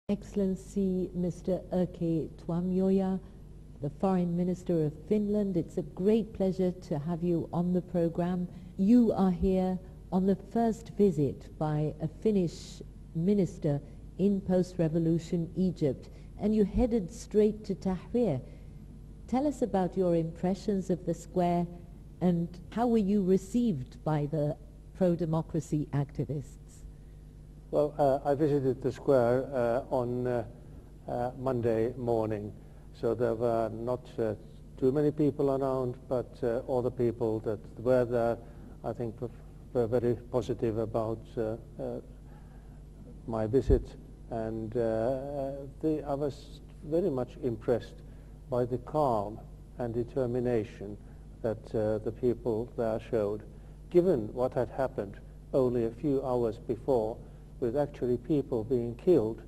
Excellency Mr. Erkki Tuomioja, the Foreign Minister of Finland, it's a great pleasure to have you on the program. You are here on the first visit by a Finnish minister in post-revolution Egypt, and you headed straight to Tahrir. Tell us about your impressions of the square and how were you received by the pro-democracy activists? Well, I visited the square on Monday morning, so there were not too many people around, but all the people that were there, I think, were very positive about my visit, and I was very much impressed by the calm and determination that the people there showed, given what had happened only a few hours before, with actually people being killed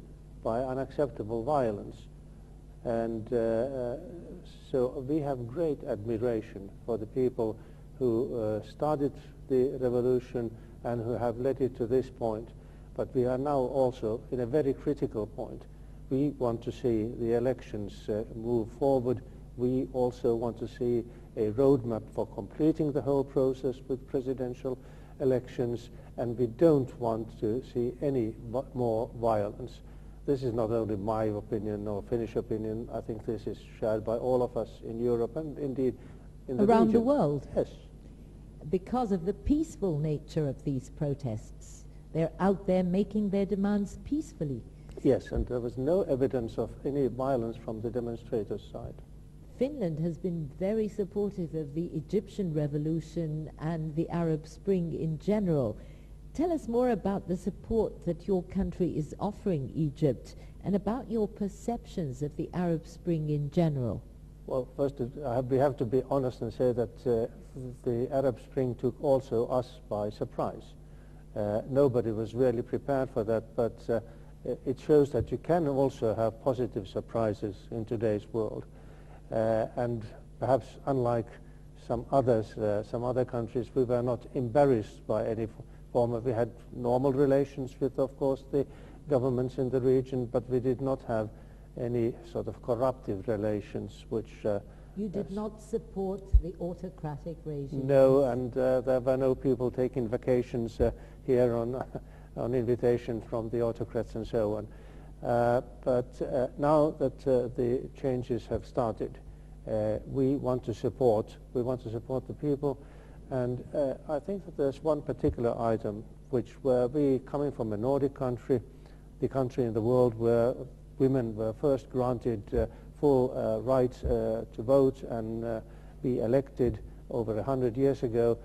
by unacceptable violence. And so we have great admiration for the people who started the revolution and who have led it to this point. But we are now also in a very critical point. We want to see the elections move forward. We also want to see a roadmap for completing the whole process with presidential elections, and we don't want to see any more violence. This is not only my opinion or Finnish opinion. I think this is shared by all of us in Europe and indeed in the around region. The world. Yes. Because of the peaceful nature of these protests. They're out there making their demands peacefully. Yes, and there was no evidence of any violence from the demonstrators' side. Finland has been very supportive of the Egyptian revolution and the Arab Spring in general. Tell us more about the support that your country is offering Egypt and about your perceptions of the Arab Spring in general. Well, first, we have to be honest and say that the Arab Spring took also us by surprise. Nobody was really prepared for that, but it shows that you can also have positive surprises in today's world. And perhaps unlike some other countries, we were not embarrassed by any form of, we had normal relations with, of course, the governments in the region, but we did not have any sort of corruptive relations, which... You did not support the autocratic regime? No, and there were no people taking vacations here on invitation from the autocrats and so on. But now that the changes have started, we want to support the people, and I think that there's one particular item where we, coming from a Nordic country, the country in the world where women were first granted full rights to vote and be elected over 100 years ago,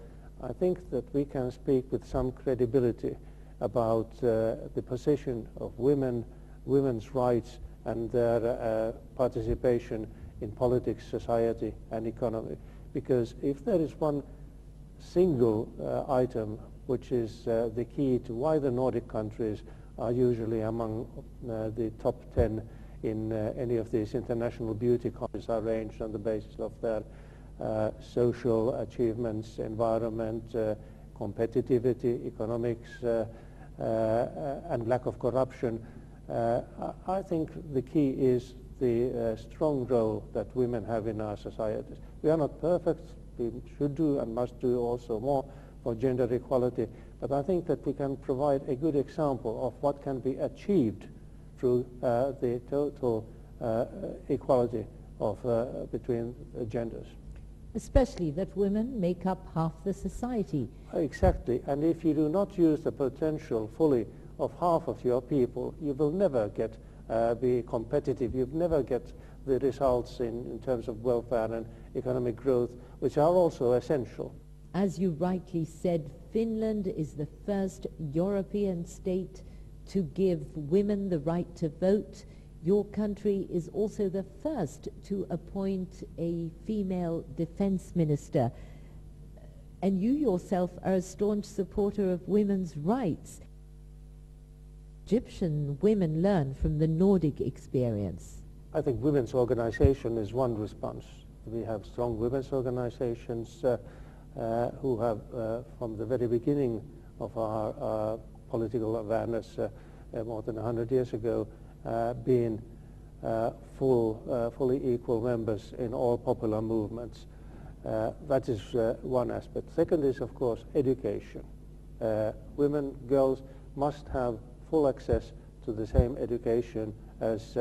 I think that we can speak with some credibility about the position of women's rights and their participation in politics, society and economy. Because if there is one single item which is the key to why the Nordic countries are usually among the top 10 in any of these international beauty contests are arranged on the basis of their social achievements, environment, competitivity, economics, and lack of corruption, I think the key is the strong role that women have in our societies. We are not perfect. We should do and must do also more for gender equality, but I think that we can provide a good example of what can be achieved through the total equality of between genders. Especially that women make up half the society. Exactly, and if you do not use the potential fully of half of your people, you will never get be competitive. You'll never get the results in terms of welfare and economic growth, which are also essential. As you rightly said, Finland is the first European state to give women the right to vote. Your country is also the first to appoint a female defense minister. And you yourself are a staunch supporter of women's rights. Egyptian women learn from the Nordic experience. I think women's organization is one response. We have strong women's organizations who have, from the very beginning of our political awareness more than 100 years ago, been fully equal members in all popular movements. That is one aspect. Second is, of course, education. Women, girls must have full access to the same education as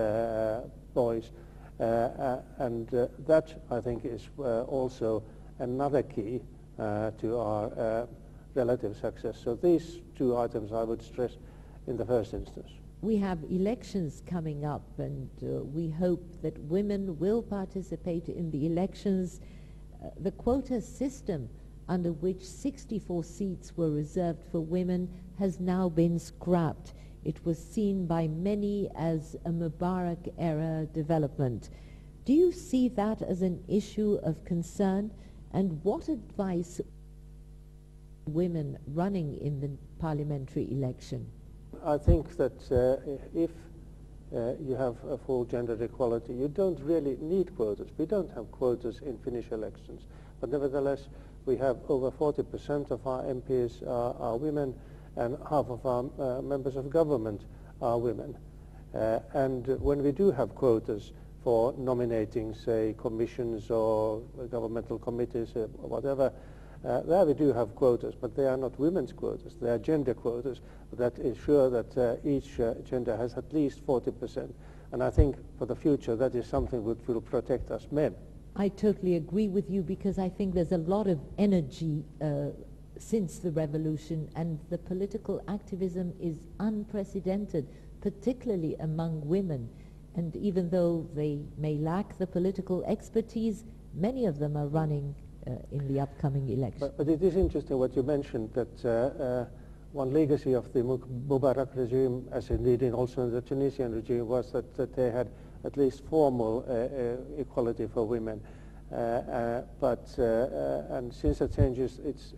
boys. And that, I think, is also another key to our relative success. So these two items I would stress in the first instance. We have elections coming up, and we hope that women will participate in the elections. The quota system, under which 64 seats were reserved for women, has now been scrapped. It was seen by many as a Mubarak-era development. Do you see that as an issue of concern? And what advice women running in the parliamentary election? I think that if you have a full gender equality, you don't really need quotas. We don't have quotas in Finnish elections, but nevertheless we have over 40% of our MPs are women, and half of our members of government are women. And when we do have quotas for nominating, say, commissions or governmental committees or whatever, there we do have quotas, but they are not women's quotas. They are gender quotas that ensure that each gender has at least 40%. And I think for the future that is something which will protect us men. I totally agree with you, because I think there's a lot of energy since the revolution, and the political activism is unprecedented, particularly among women. And even though they may lack the political expertise, many of them are running in the upcoming election. But it is interesting what you mentioned, that one legacy of the Mubarak regime, as indeed also in the Tunisian regime, was that they had at least formal equality for women. And since the changes, it's,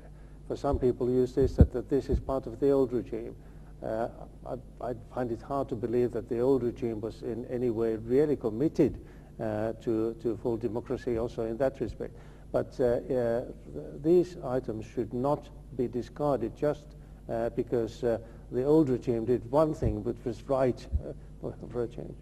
for some people use this, that this is part of the old regime. I find it hard to believe that the old regime was in any way really committed to full democracy also in that respect. But these items should not be discarded just because the old regime did one thing which was right for a change.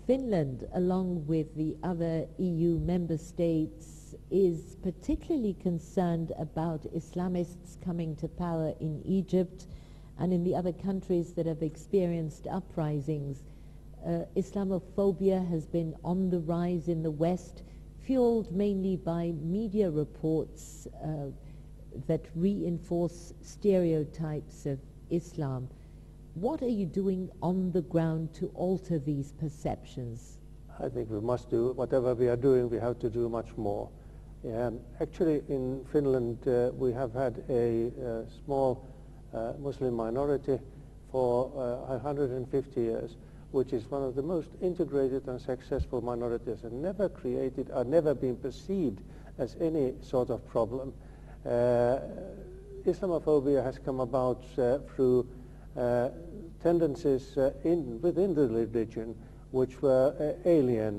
Finland, along with the other EU member states, is particularly concerned about Islamists coming to power in Egypt and in the other countries that have experienced uprisings. Islamophobia has been on the rise in the West, fueled mainly by media reports that reinforce stereotypes of Islam. What are you doing on the ground to alter these perceptions? I think we must do whatever we are doing. We have to do much more. Actually, in Finland, we have had a small Muslim minority for 150 years, which is one of the most integrated and successful minorities, and never created or never been perceived as any sort of problem. Islamophobia has come about through tendencies within the religion which were alien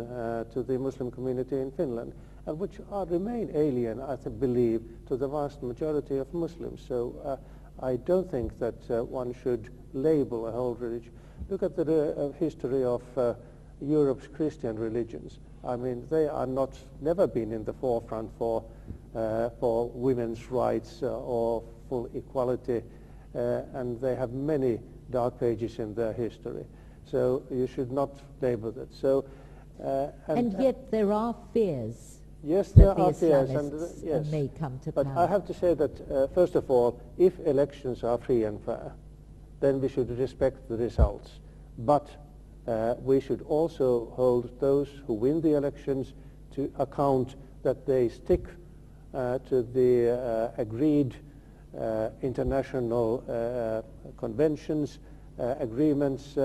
to the Muslim community in Finland, and which remain alien, I believe, to the vast majority of Muslims. So I don't think that one should label a whole religion. Look at the history of Europe's Christian religions. I mean, they are never been in the forefront for women's rights or full equality, and they have many dark pages in their history. So you should not label it. So, and yet there are fears. Yes, there are fears, and may come to power. But I have to say that first of all, if elections are free and fair, then we should respect the results. But we should also hold those who win the elections to account that they stick to the agreed international conventions, agreements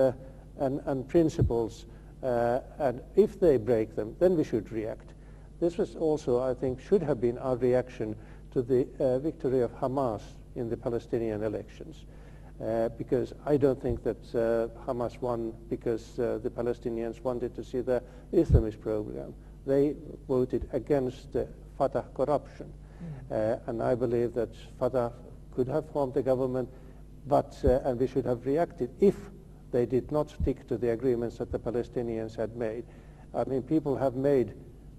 and principles, and if they break them, then we should react. This was also, I think, should have been our reaction to the victory of Hamas in the Palestinian elections, because I don't think that Hamas won because the Palestinians wanted to see the Islamist program. They voted against Fatah corruption. And I believe that Fatah could have formed a government, but and we should have reacted if they did not stick to the agreements that the Palestinians had made. I mean, people have made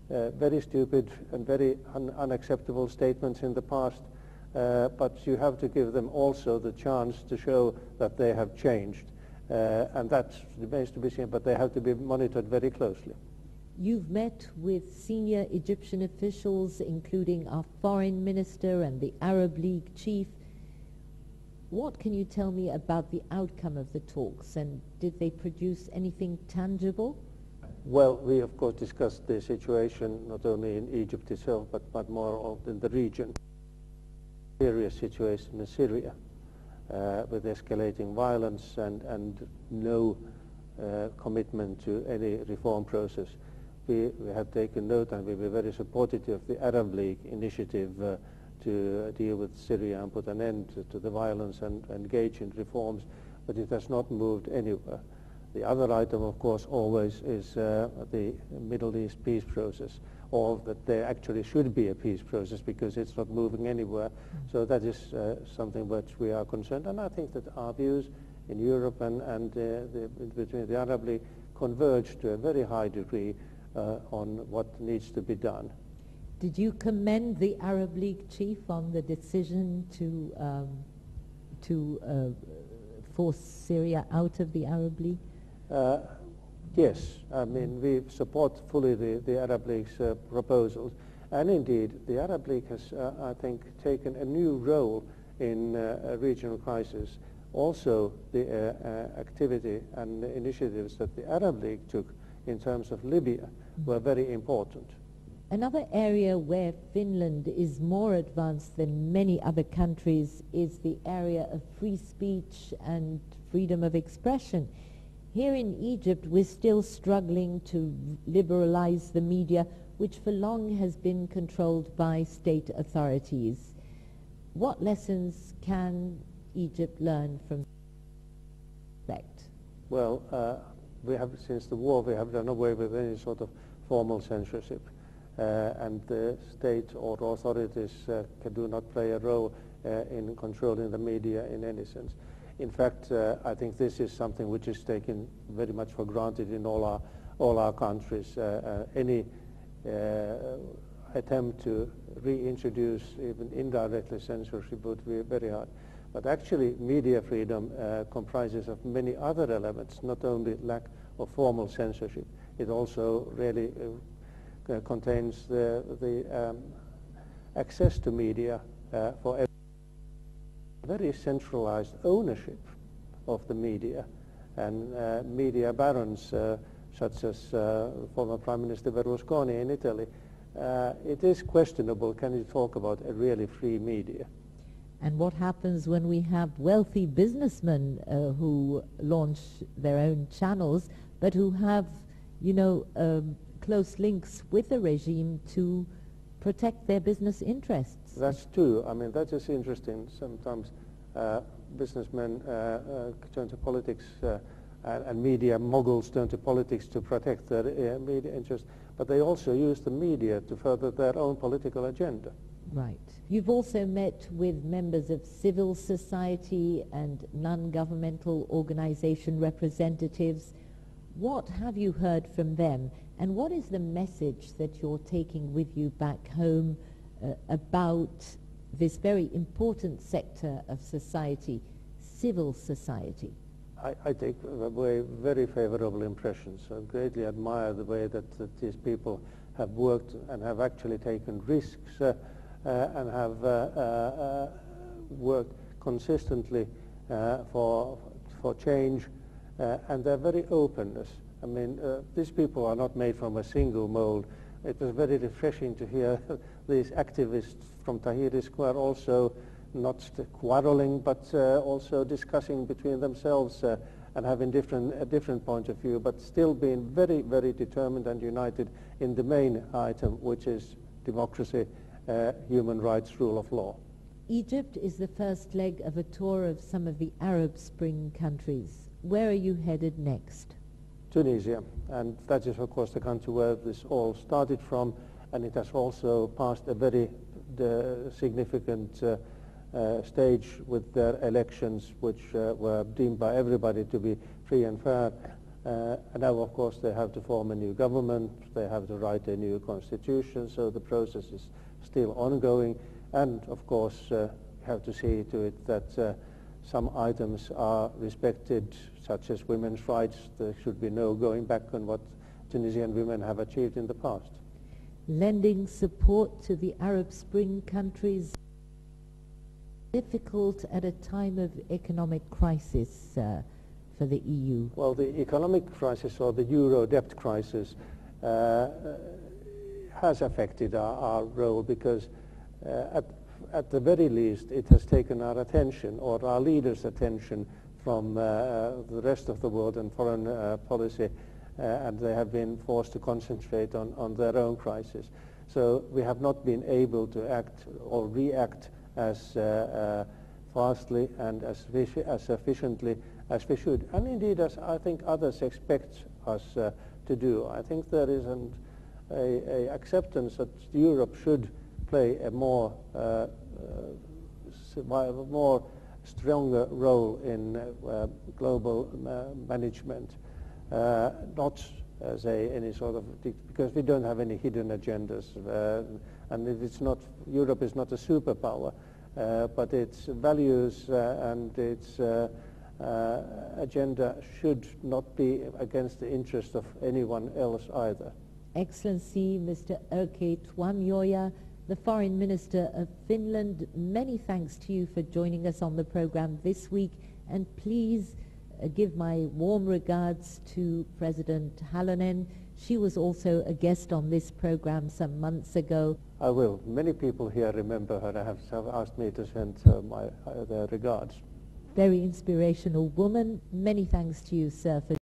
very stupid and very unacceptable statements in the past, but you have to give them also the chance to show that they have changed. And that remains to be seen, but they have to be monitored very closely. You've met with senior Egyptian officials, including our foreign minister and the Arab League chief. What can you tell me about the outcome of the talks, and did they produce anything tangible? Well, we of course discussed the situation not only in Egypt itself, but more in the region. Serious situation in Syria, with escalating violence and no commitment to any reform process. We have taken note, and we were very supportive of the Arab League initiative to deal with Syria and put an end to the violence and engage in reforms, but it has not moved anywhere. The other item, of course, always is the Middle East peace process, or that there actually should be a peace process, because it's not moving anywhere. So that is something which we are concerned, and I think that our views in Europe and between the Arab League converge to a very high degree on what needs to be done. Did you commend the Arab League chief on the decision to force Syria out of the Arab League? Yes, I mean, we support fully the Arab League's proposals, and indeed the Arab League has, I think, taken a new role in a regional crisis. Also, the activity and the initiatives that the Arab League took in terms of Libya were very important. Another area where Finland is more advanced than many other countries is the area of free speech and freedom of expression. Here in Egypt, we're still struggling to liberalize the media, which for long has been controlled by state authorities. What lessons can Egypt learn from that? Well, we have, since the war, we have done away with any sort of formal censorship, and the state or authorities do not play a role in controlling the media in any sense. In fact, I think this is something which is taken very much for granted in all our countries. Any attempt to reintroduce even indirectly censorship would be very hard. But actually, media freedom comprises of many other elements, not only lack of formal censorship. It also really contains the access to media for everyone. Very centralized ownership of the media, and media barons such as former Prime Minister Berlusconi in Italy. It is questionable, can you talk about a really free media? And what happens when we have wealthy businessmen who launch their own channels, but who have, you know, close links with the regime to protect their business interests? That's true. I mean, that is interesting. Sometimes businessmen turn to politics and media moguls turn to politics to protect their media interests, but they also use the media to further their own political agenda. Right. You've also met with members of civil society and non-governmental organization representatives. What have you heard from them, and what is the message that you're taking with you back home about this very important sector of society, civil society? I take very favorable impressions. I greatly admire the way that these people have worked and have actually taken risks and have worked consistently for change, and they're very openness. I mean, these people are not made from a single mold. It was very refreshing to hear these activists from Tahrir Square also not quarreling, but also discussing between themselves and having a different point of view, but still being very, very determined and united in the main item, which is democracy, human rights, rule of law. Egypt is the first leg of a tour of some of the Arab Spring countries. Where are you headed next? Tunisia, and that is of course the country where this all started from, and it has also passed a very significant stage with their elections, which were deemed by everybody to be free and fair. And now, of course, they have to form a new government, they have to write a new constitution, so the process is still ongoing. And, of course, have to see to it that some items are respected, such as women's rights. There should be no going back on what Tunisian women have achieved in the past. Lending support to the Arab Spring countries difficult at a time of economic crisis for the EU? Well, the economic crisis or the euro debt crisis has affected our role because at the very least it has taken our attention or our leaders' attention from the rest of the world and foreign policy, and they have been forced to concentrate on their own crisis. So we have not been able to act or react as fastly and as efficiently as we should, and indeed as I think others expect us to do. I think there is an acceptance that Europe should play a more stronger role in global management, not as any sort of, because we don't have any hidden agendas, and it's not, Europe is not a superpower, but its values and its agenda should not be against the interest of anyone else either. Excellency, Mr. Erkki Tuomioja, the Foreign Minister of Finland, many thanks to you for joining us on the program this week, and please give my warm regards to President Halonen. She was also a guest on this program some months ago. I will. Many people here remember her and have asked me to send their regards. Very inspirational woman. Many thanks to you, sir, for